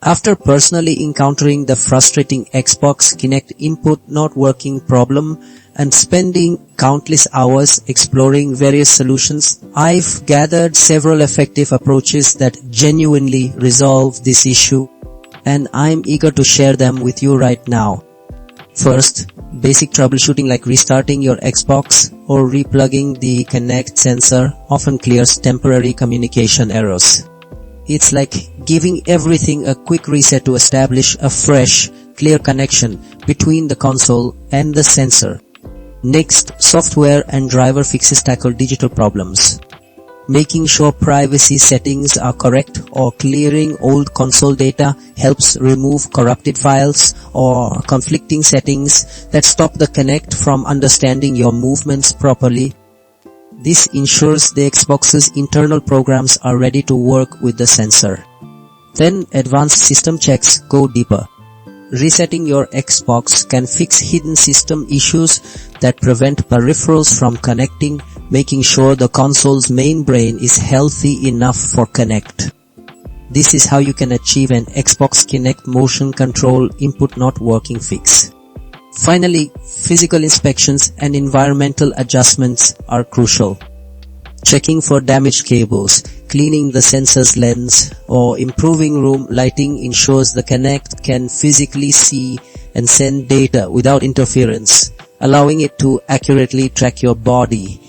After personally encountering the frustrating Xbox Kinect input not working problem and spending countless hours exploring various solutions, I've gathered several effective approaches that genuinely resolve this issue, and I'm eager to share them with you right now. First, basic troubleshooting like restarting your Xbox or replugging the Kinect sensor often clears temporary communication errors. It's like giving everything a quick reset to establish a fresh, clear connection between the console and the sensor. Next, software and driver fixes tackle digital problems. Making sure privacy settings are correct or clearing old console data helps remove corrupted files or conflicting settings that stop the Kinect from understanding your movements properly. This ensures the Xbox's internal programs are ready to work with the sensor. Then advanced system checks go deeper. Resetting your Xbox can fix hidden system issues that prevent peripherals from connecting, making sure the console's main brain is healthy enough for Kinect. This is how you can achieve an Xbox Kinect motion control input not working fix. Finally, physical inspections and environmental adjustments are crucial. Checking for damaged cables, cleaning the sensor's lens, or improving room lighting ensures the Kinect can physically see and send data without interference, allowing it to accurately track your body